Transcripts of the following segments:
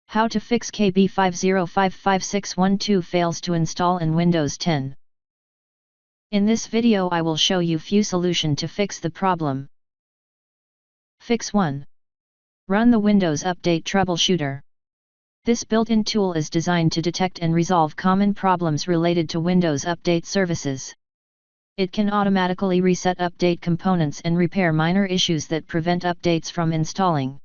How to fix KB5055612 fails to install in Windows 10. In this video I will show you few solution to fix the problem. Fix 1. Run the Windows Update Troubleshooter. This built-in tool is designed to detect and resolve common problems related to Windows Update services. It can automatically reset update components and repair minor issues that prevent updates from installing.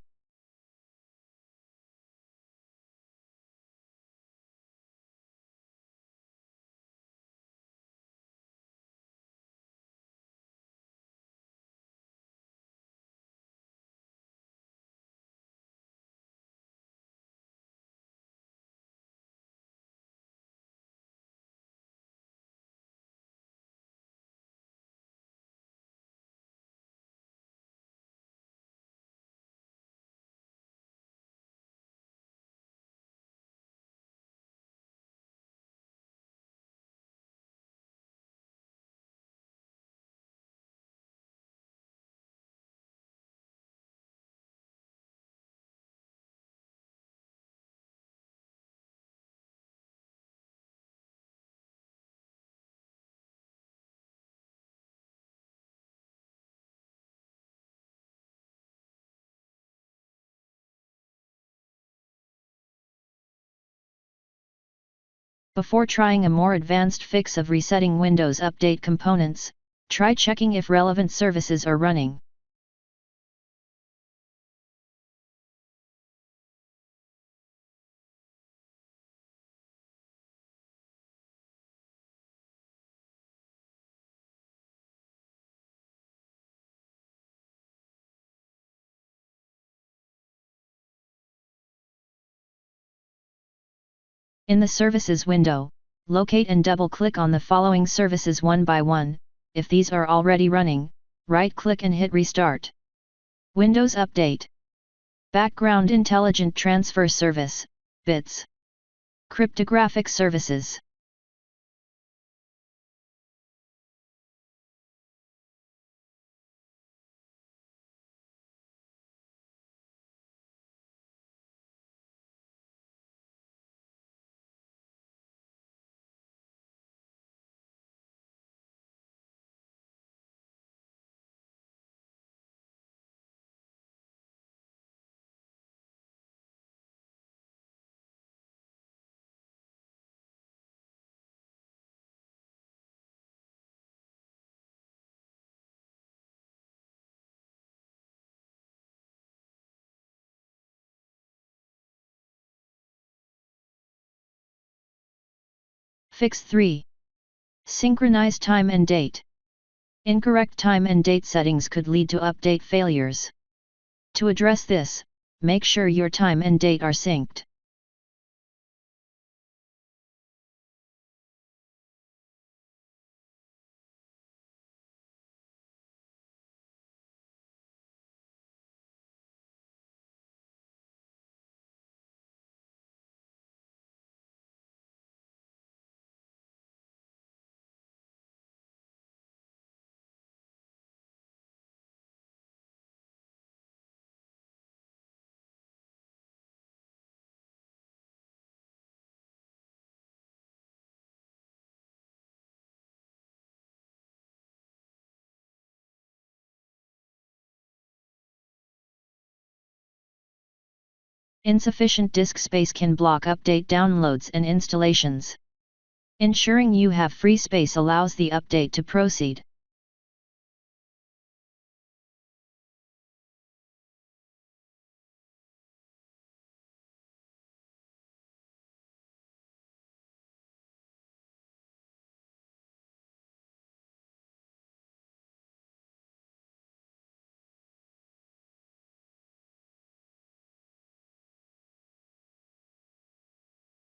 Before trying a more advanced fix of resetting Windows Update components, try checking if relevant services are running. In the Services window, locate and double-click on the following services one by one. If these are already running, right-click and hit Restart. Windows Update. Background Intelligent Transfer Service, BITS. Cryptographic Services. Fix 3. Synchronize time and date. Incorrect time and date settings could lead to update failures. To address this, make sure your time and date are synced. Insufficient disk space can block update downloads and installations. Ensuring you have free space allows the update to proceed.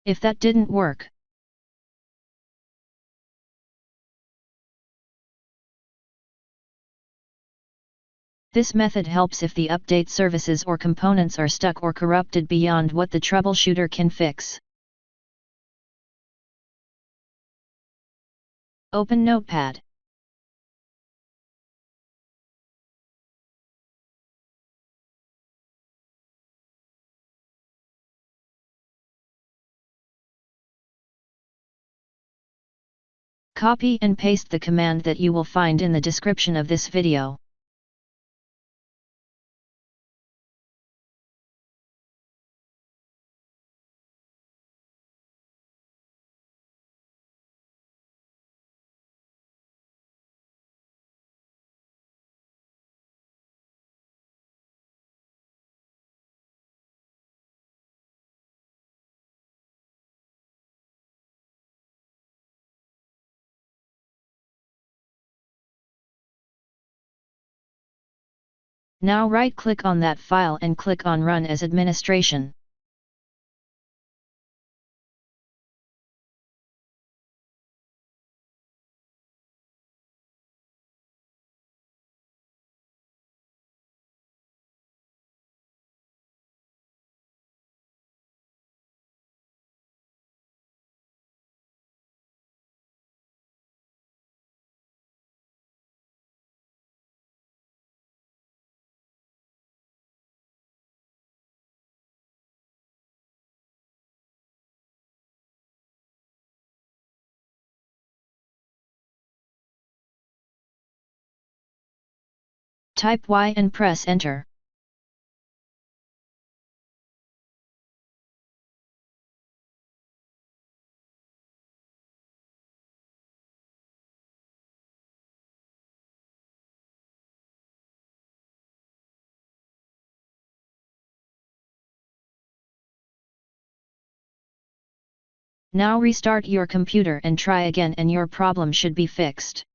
If that didn't work, this method helps if the update services or components are stuck or corrupted beyond what the troubleshooter can fix. Open Notepad. Copy and paste the command that you will find in the description of this video. Now right-click on that file and click on Run as Administration. Type Y and press Enter. Now restart your computer and try again and your problem should be fixed.